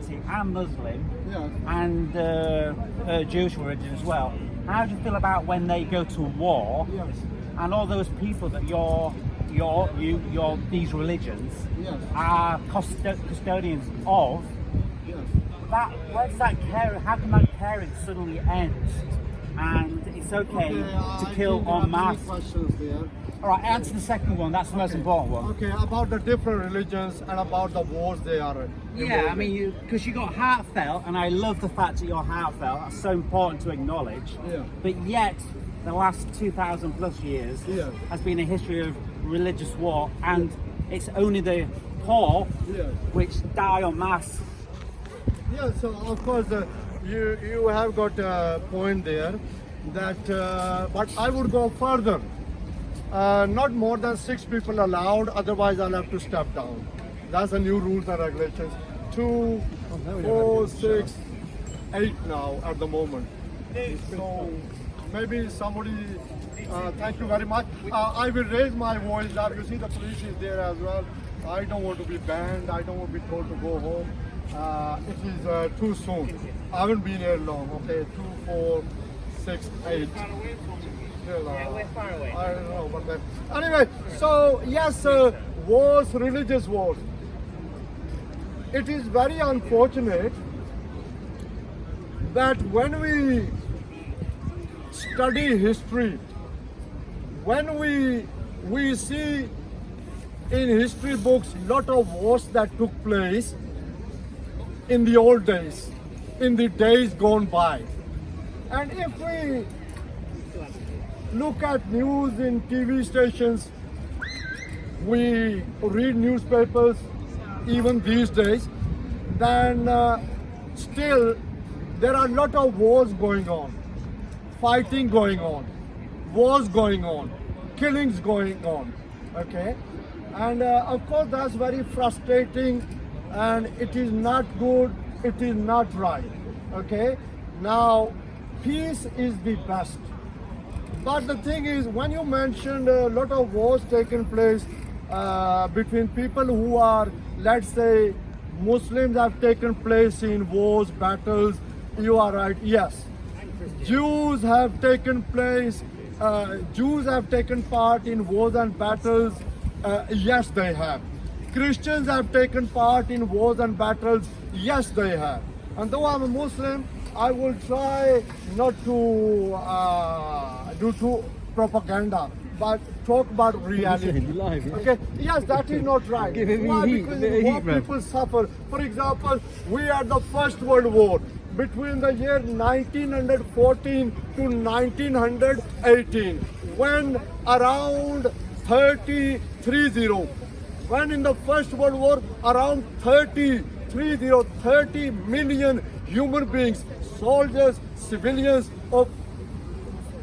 Christianity and Muslim Yes. and Jewish religion as well. How do you feel about when they go to war Yes. and all those people that these religions Yes. are custodians of? Yes. Where does that caring? How can that caring suddenly end? And it's okay to kill en masse. Questions there. All right, answer the second one. That's the most important one. Okay, about the different religions and about the wars they are Yeah, involved I mean, because you got heartfelt, and I love the fact that you're heartfelt. That's so important to acknowledge. Yeah. But yet, the last 2,000 plus years Yeah. has been a history of religious war, and it's only the poor Yeah. which die en masse. Yeah, so of course you have got a point there that, but I would go further. Not more than 6 people allowed, otherwise I'll have to step down. That's the new rules and regulations. 2, 4, 6, 8 now at the moment. So maybe somebody, thank you very much. I will raise my voice now. You see the police is there as well. I don't want to be banned. I don't want to be told to go home. It is too soon. I haven't been here long. Okay, 2, 4, 6, 8. We're far away. I don't know, but then. Anyway, so yes, wars, religious wars. It is very unfortunate that when we study history, when we see in history books lot of wars that took place in the old days, in the days gone by. And if we look at news in TV stations, we read newspapers even these days, then still there are a lot of wars going on, fighting going on, wars going on, killings going on, okay? And of course that's very frustrating, and it is not good, it is not right, okay? Now, peace is the best. But the thing is, when you mentioned a lot of wars taking place between people who are, let's say, Muslims have taken place in wars, battles, you are right, yes. Jews have taken place, Jews have taken part in wars and battles, yes they have. Christians have taken part in wars and battles, yes they have. And though I'm a Muslim, I will try not to do too propaganda, but talk about reality. Okay? Yes, that is not right. Why? Because in war people suffer. For example, we had the First World War between the year 1914 to 1918, when around 30 when in the First World War around 30 million human beings, soldiers, civilians, of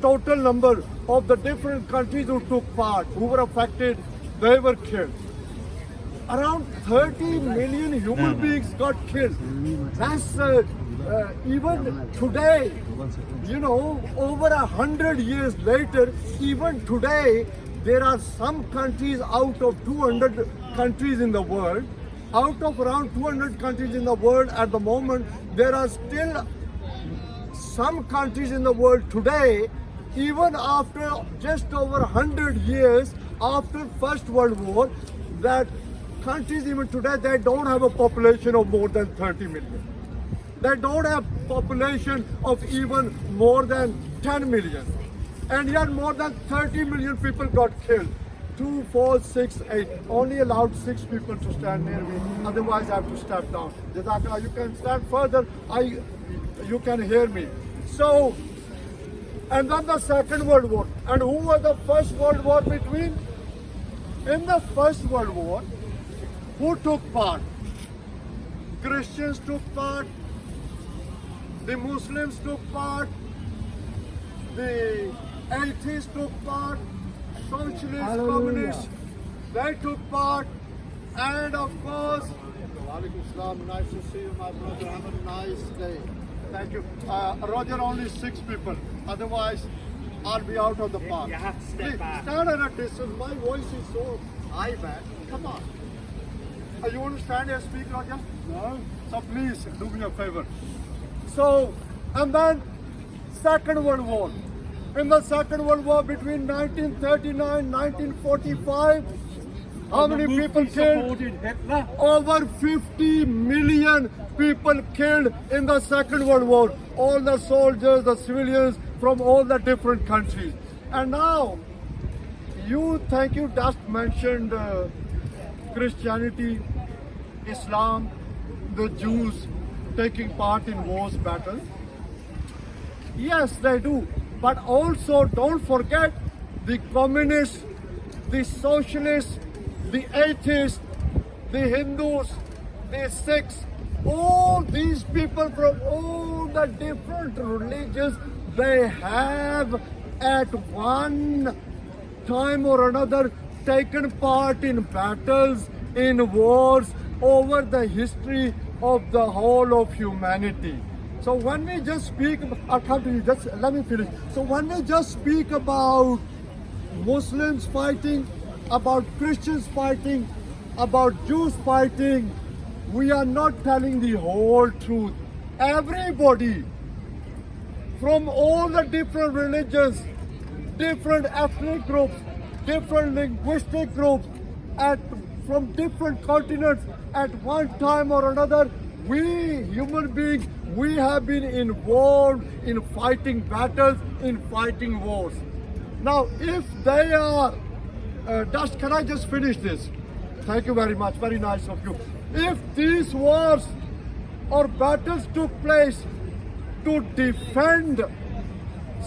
total number of the different countries who took part, who were affected, they were killed. Around 30 million human beings got killed. That's even today, you know, over 100 years later, even today, there are some countries out of 200 countries in the world. Out of around 200 countries in the world at the moment, there are still some countries in the world today, even after just over 100 years after First World War, that countries even today, they don't have a population of more than 30 million. They don't have population of even more than 10 million. And yet more than 30 million people got killed. 2, 4, 6, 8. Only allowed 6 people to stand near me. Otherwise, I have to step down. Jazakallah, you can stand further. You can hear me. So, and then the Second World War. And who was the First World War between? In the First World War, who took part? Christians took part. The Muslims took part. The atheists took part. Socialists, communists, they took part, and of course, Walaikum Assalam, nice to see you, my brother. Have a nice day. Thank you. Roger, only 6 people. Otherwise, I'll be out of the park. You have to step back. Stand at a distance. My voice is so high, man. Come on. You want to stand here and speak, Roger? No. So please do me a favor. So, and then Second World War. In the Second World War between 1939 1945, how many people killed? Hitler. Over 50 million people killed in the Second World War. All the soldiers, the civilians from all the different countries. And now, you just mentioned Christianity, Islam, the Jews taking part in wars, battles. Yes, they do. But also don't forget the communists, the socialists, the atheists, the Hindus, the Sikhs, all these people from all the different religions, they have at one time or another taken part in battles, in wars over the history of the whole of humanity. So when we just speak, I'll come to you, just let me finish. So when we just speak about Muslims fighting, about Christians fighting, about Jews fighting, we are not telling the whole truth. Everybody from all the different religions, different ethnic groups, different linguistic groups, from different continents, at one time or another, we human beings, we have been involved in fighting battles, in fighting wars. Now, if they are, can I just finish this? Thank you very much, very nice of you. If these wars or battles took place to defend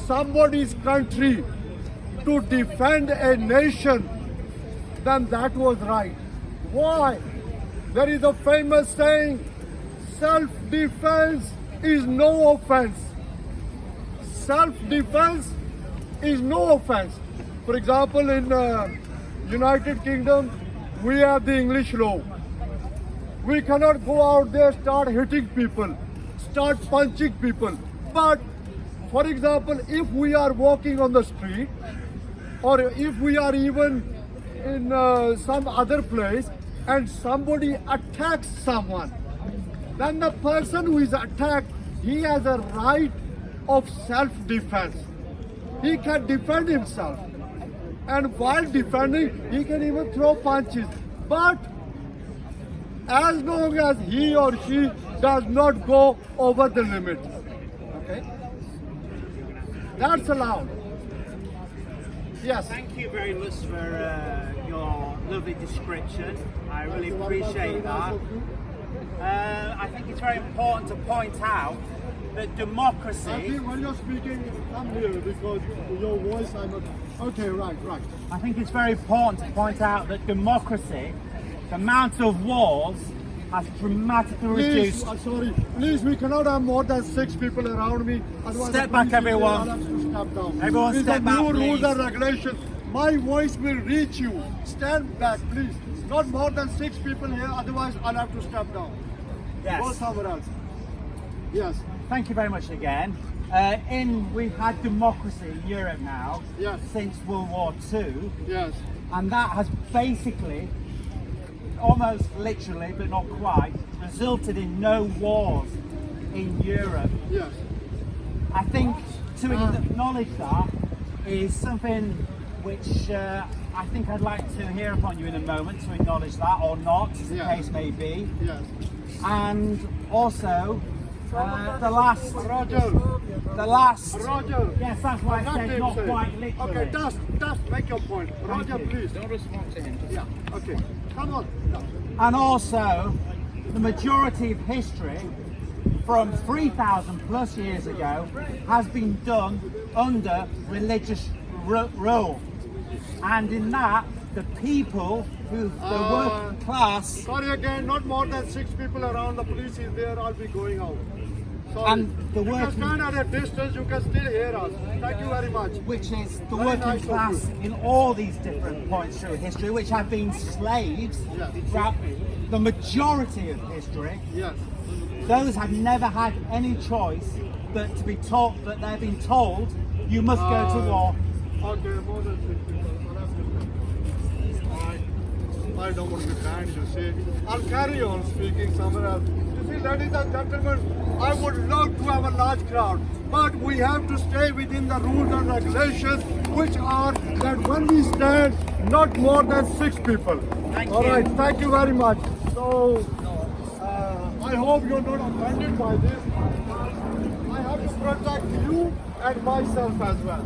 somebody's country, to defend a nation, then that was right. Why? There is a famous saying, self-defense is no offense. Self-defense is no offense. For example, in United Kingdom, we have the English law. We cannot go out there, start hitting people, start punching people. But, for example, if we are walking on the street, or if we are even in some other place, and somebody attacks someone, then the person who is attacked, he has a right of self-defense. He can defend himself. And while defending, he can even throw punches. But as long as he or she does not go over the limit, okay? That's allowed. Yes. Thank you very much for your lovely description. I really appreciate that. I think it's very important to point out that democracy... I think when you're speaking, come here because your voice, I'm not... Okay, right. I think it's very important to point out that democracy, the amount of wars, has dramatically reduced. Sorry, please, we cannot have more than 6 people around me. Otherwise Step back, everyone. I'll have to step down. Everyone These step are back, new rules please. and regulations. My voice will reach you. Stand back, please. Not more than 6 people here, otherwise I'll have to step down. Yes. Go somewhere else. Yes. Thank you very much again. We've had democracy in Europe now Yes. since World War II, Yes. and that has basically, almost literally, but not quite, resulted in no wars in Europe. Yes. I think to acknowledge that is something which I think I'd like to hear upon you in a moment, to acknowledge that or not, as the Yeah. case may be. Yes. And also, the last... Roger. Yes, that's why I said not quite literally. Okay, Dust, make your point. Roger, please. Don't respond to him. Yeah, okay. Come on. And also, the majority of history from 3,000 plus years ago has been done under religious rule. And in that, the people, the working class... Sorry again, not more than 6 people around. The police is there, I'll be going out. Sorry. And the you can working... stand at a distance, you can still hear us. Thank you very much. which is the Very working nice of class you. in all these different points through history, which have been slaves Yes. throughout the majority of history. Yes. Those have never had any choice but to be told that they've been told you must go to war. Okay, more than 6 people. I don't want to be banned, you see. I'll carry on speaking somewhere else. You see, ladies and gentlemen, I would love to have a large crowd, but we have to stay within the rules and regulations, which are that when we stand, not more than 6 people. All right, thank you very much. So, I hope you're not offended by this. I have to protect you and myself as well.